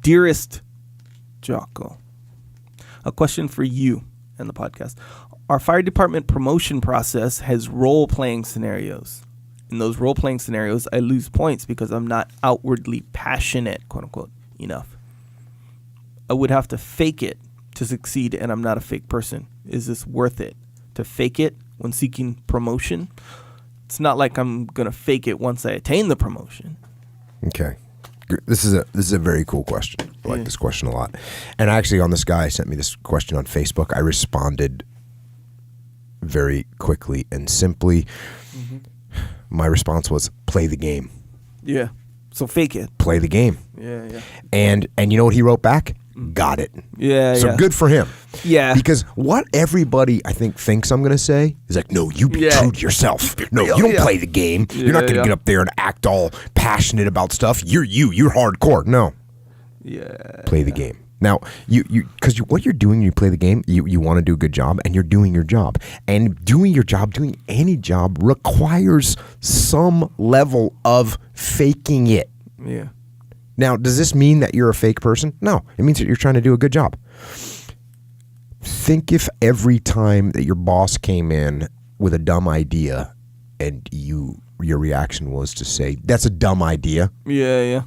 Dearest Jocko, a question for you and the podcast. Our fire department promotion process has role-playing scenarios. In those role-playing scenarios, I lose points because I'm not outwardly passionate, quote-unquote, enough. I would have to fake it to succeed, and I'm not a fake person. Is this worth it? To fake it when seeking promotion? It's not like I'm going to fake it once I attain the promotion. Okay. This is a very cool question. I like this question a lot. And actually, on this guy sent me this question on Facebook. I responded very quickly and simply. Mm-hmm. My response was, play the game. Yeah. So fake it. Play the game. Yeah. And you know what he wrote back? Got it. Yeah. So good for him. Yeah. Because what everybody, I think, thinks I'm going to say is like, no, you be true to yourself. No, you don't play the game. You're not going to get up there and act all passionate about stuff. You're hardcore. No. Yeah. Play the game. Now, because what you're doing when you play the game, you want to do a good job, and you're doing your job. And doing your job, doing any job, requires some level of faking it. Yeah. Now, does this mean that you're a fake person? No. It means that you're trying to do a good job. Think if every time that your boss came in with a dumb idea and your reaction was to say, that's a dumb idea. Yeah.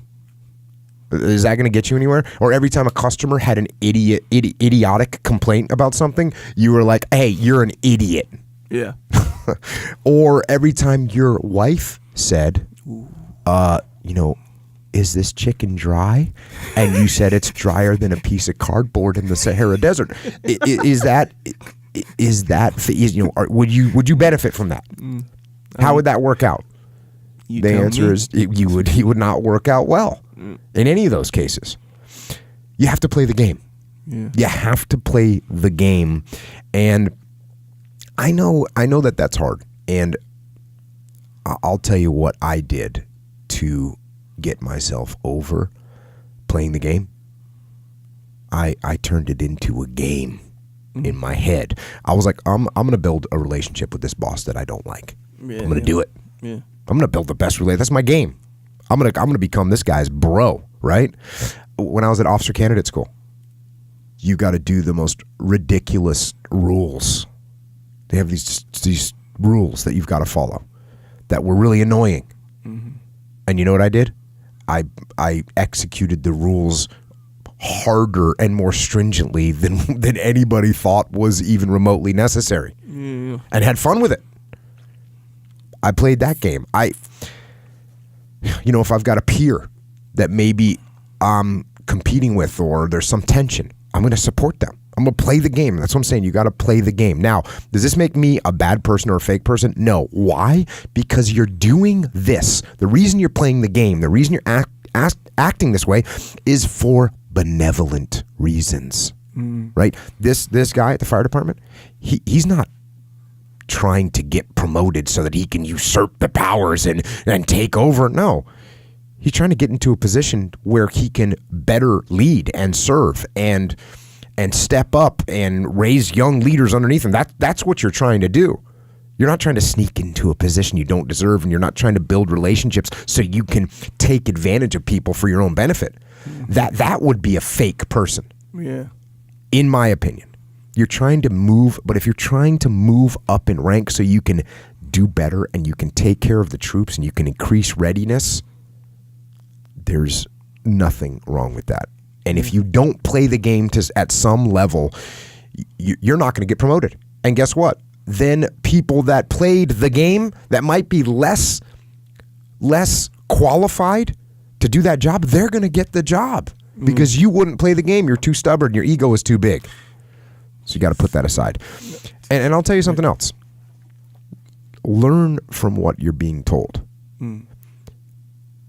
Is that going to get you anywhere? Or every time a customer had an idiotic complaint about something, you were like, hey, you're an idiot. Yeah. Or every time your wife said, is this chicken dry? And you said it's drier than a piece of cardboard in the Sahara Desert. Would you benefit from that? How would that work out? The answer is he would not work out well in any of those cases. You have to play the game. Yeah. You have to play the game. And I know that that's hard. And I'll tell you what I did to get myself over playing the game. I turned it into a game in my head. I was like, I'm going to build a relationship with this boss that I don't like. Yeah, I'm going to do it. Yeah. I'm going to build the best relationship. That's my game. I'm going to become this guy's bro, right? When I was at Officer Candidate School, you got to do the most ridiculous rules. They have these rules that you've got to follow that were really annoying. Mm-hmm. And you know what I did? I executed the rules harder and more stringently than anybody thought was even remotely necessary, and had fun with it. I played that game. If I've got a peer that maybe I'm competing with or there's some tension, I'm going to support them. I'm going to play the game. That's what I'm saying. You got to play the game. Now, does this make me a bad person or a fake person? No. Why? Because you're doing this. The reason you're playing the game, the reason you're acting this way is for benevolent reasons, right? This guy at the fire department, he's not trying to get promoted so that he can usurp the powers and take over. No. He's trying to get into a position where he can better lead and serve and step up and raise young leaders underneath him. That's what you're trying to do. You're not trying to sneak into a position you don't deserve, and you're not trying to build relationships so you can take advantage of people for your own benefit. That would be a fake person. Yeah. In my opinion. You're trying to move, but if you're trying to move up in rank so you can do better and you can take care of the troops and you can increase readiness, there's nothing wrong with that. And if you don't play the game at some level, you're not going to get promoted. And guess what? Then people that played the game that might be less qualified to do that job, they're going to get the job because you wouldn't play the game. You're too stubborn. Your ego is too big. So you got to put that aside. And I'll tell you something else. Learn from what you're being told.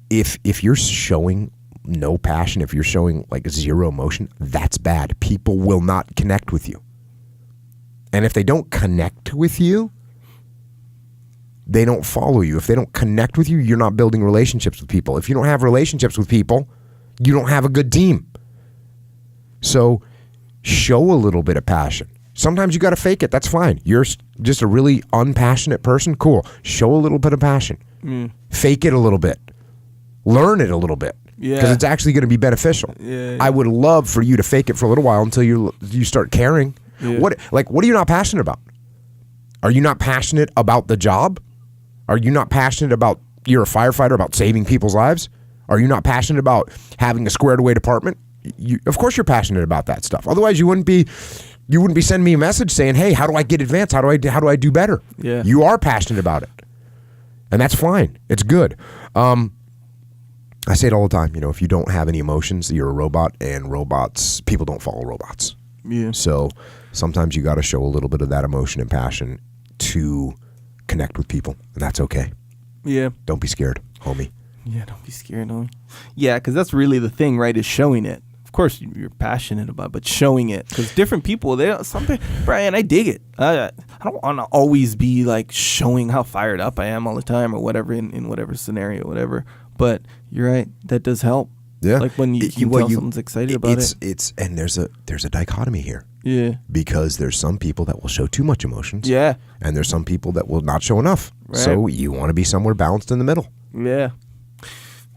If you're showing no passion, if you're showing like zero emotion, that's bad. People will not connect with you. And if they don't connect with you, they don't follow you. If they don't connect with you, you're not building relationships with people. If you don't have relationships with people, you don't have a good team. So show a little bit of passion. Sometimes you got to fake it. That's fine. You're just a really unpassionate person. Cool. Show a little bit of passion. Fake it a little bit. Learn it a little bit. because it's actually going to be beneficial. Yeah. I would love for you to fake it for a little while until you start caring. Yeah. What are you not passionate about? Are you not passionate about the job? Are you not passionate about, you're a firefighter, about saving people's lives? Are you not passionate about having a squared away department? Of course you're passionate about that stuff. Otherwise you wouldn't be sending me a message saying, hey, how do I get advanced? How do I do better? Yeah. You are passionate about it. And that's fine. It's good. I say it all the time, if you don't have any emotions, you're a robot, and people don't follow robots. Yeah. So sometimes you got to show a little bit of that emotion and passion to connect with people, and that's okay. Yeah. Don't be scared, homie. Yeah, don't be scared, homie. Yeah, because that's really the thing, right, is showing it. Of course, you're passionate about it, but showing it. Because different people, Brian, I dig it. I don't want to always be like showing how fired up I am all the time or whatever in whatever scenario, whatever. But you're right, that does help. Yeah, like when you can tell someone's excited about it. And there's a dichotomy here. Yeah, because there's some people that will show too much emotions. Yeah, and there's some people that will not show enough. Right. So you want to be somewhere balanced in the middle. Yeah.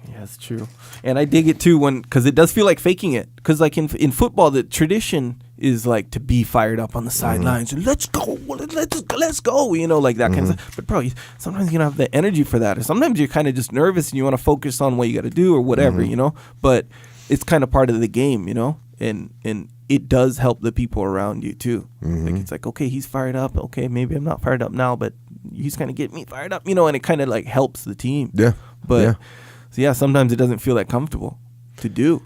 Yeah, that's true. And I dig it too because it does feel like faking it. Because like in football, the tradition is like to be fired up on the sidelines and let's go, like that kind of stuff. But bro, sometimes you don't have the energy for that, or sometimes you're kind of just nervous and you want to focus on what you got to do or whatever, But it's kind of part of the game, and it does help the people around you too. Like it's like, okay, he's fired up. Okay, maybe I'm not fired up now, but he's gonna get me fired up, and it kind of like helps the team. Yeah, but. So yeah, sometimes it doesn't feel that comfortable to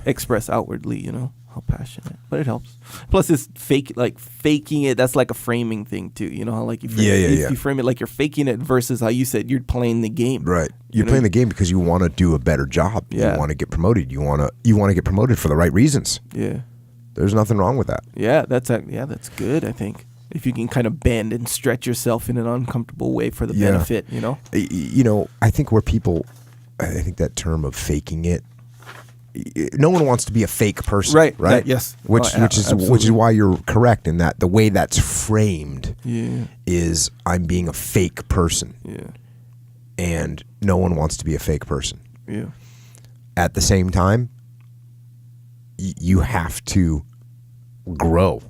express outwardly, how passionate, but it helps. Plus, it's faking it. That's like a framing thing too. How like you frame it. You frame it like you're faking it versus how you said you're playing the game. Right. You're playing the game because you want to do a better job. Yeah. You want to get promoted. You want to get promoted for the right reasons. Yeah. There's nothing wrong with that. Yeah, that's good. I think if you can kind of bend and stretch yourself in an uncomfortable way for the benefit. I think I think that term of faking it. No one wants to be a fake person, right? Yes. Which is why you're correct in that the way that's framed is I'm being a fake person. Yeah. And no one wants to be a fake person. Yeah. At the same time, you have to grow.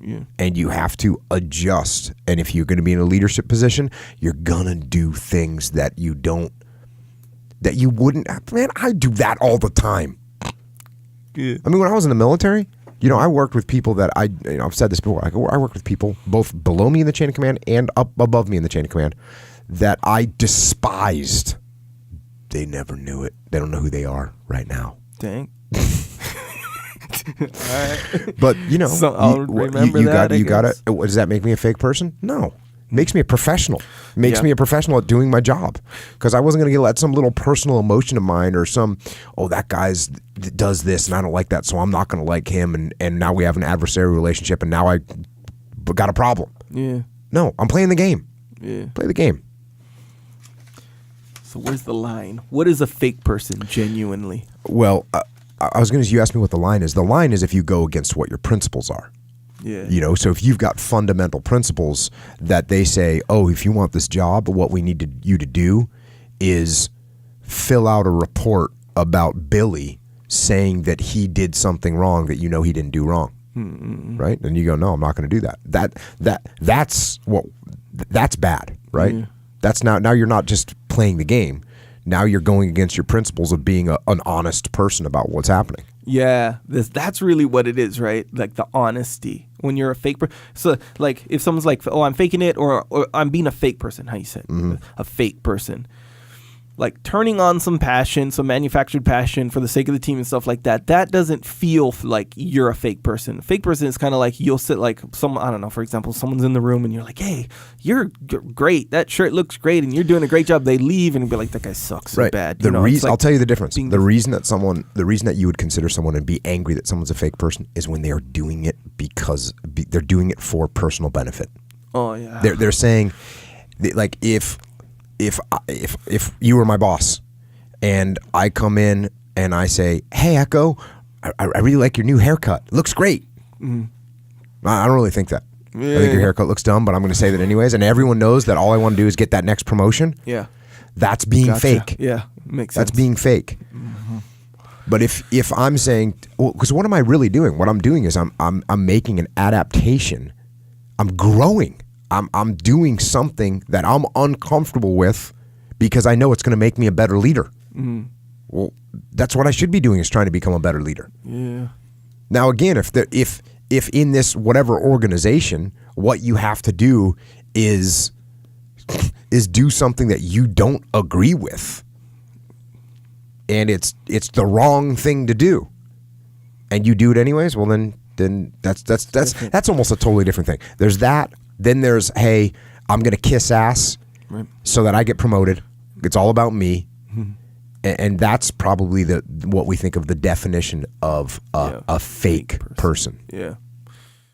Yeah. And you have to adjust. And if you're going to be in a leadership position, you're going to do things that you wouldn't. Man, I do that all the time. Yeah. I mean, when I was in the military, I worked with people that I've said this before. I worked with people both below me in the chain of command and up above me in the chain of command that I despised. They never knew it. They don't know who they are right now. Dang. All right. But so I'll remember you that. gotta. Does that make me a fake person? No. Makes me a professional. Makes me a professional at doing my job. Because I wasn't going to let some little personal emotion of mine or that guy's does this and I don't like that, so I'm not going to like him. And now we have an adversarial relationship and now I got a problem. Yeah. No, I'm playing the game. Yeah. Play the game. So where's the line? What is a fake person genuinely? Well, you asked me what the line is. The line is if you go against what your principles are. Yeah. So if you've got fundamental principles that they say, oh, if you want this job, what we need you to do is fill out a report about Billy saying that he did something wrong that he didn't do wrong. Mm-hmm. Right? And you go, no, I'm not going to do that. That's bad, right? Yeah. That's now you're not just playing the game. Now you're going against your principles of being an honest person about what's happening. Yeah, that's really what it is, right? Like the honesty. When you're a fake person. So like if someone's like, oh, I'm faking it or I'm being a fake person, how you said, a fake person. Like turning on some passion, some manufactured passion for the sake of the team and stuff like that, that doesn't feel like you're a fake person. A fake person is kind of like you'll sit like I don't know, for example, someone's in the room and you're like, hey, you're great. That shirt looks great and you're doing a great job. They leave and be like, that guy sucks so bad. I'll tell you the difference. The reason that you would consider someone and be angry that someone's a fake person is when they are doing it because they're doing it for personal benefit. Oh, yeah. They're saying, like, if you were my boss and I come in and I say, hey, Echo, I really like your new haircut. It looks great. Mm. I don't really think that. Yeah. I think your haircut looks dumb, but I'm going to say that anyways. And everyone knows that all I want to do is get that next promotion. Yeah. That's being fake. Yeah. Makes sense. That's being fake. Mm-hmm. But if I'm saying, because what am I really doing? What I'm doing is I'm making an adaptation. I'm growing. I'm doing something that I'm uncomfortable with because I know it's going to make me a better leader. Mm. Well, that's what I should be doing, is trying to become a better leader. Yeah. Now, again, if in this whatever organization, what you have to do is do something that you don't agree with, and it's the wrong thing to do, and you do it anyways, well then that's almost a totally different thing. There's that. Then there's, hey, I'm gonna kiss ass so that I get promoted. It's all about me. Mm-hmm. And that's probably what we think of the definition of a fake person. Yeah.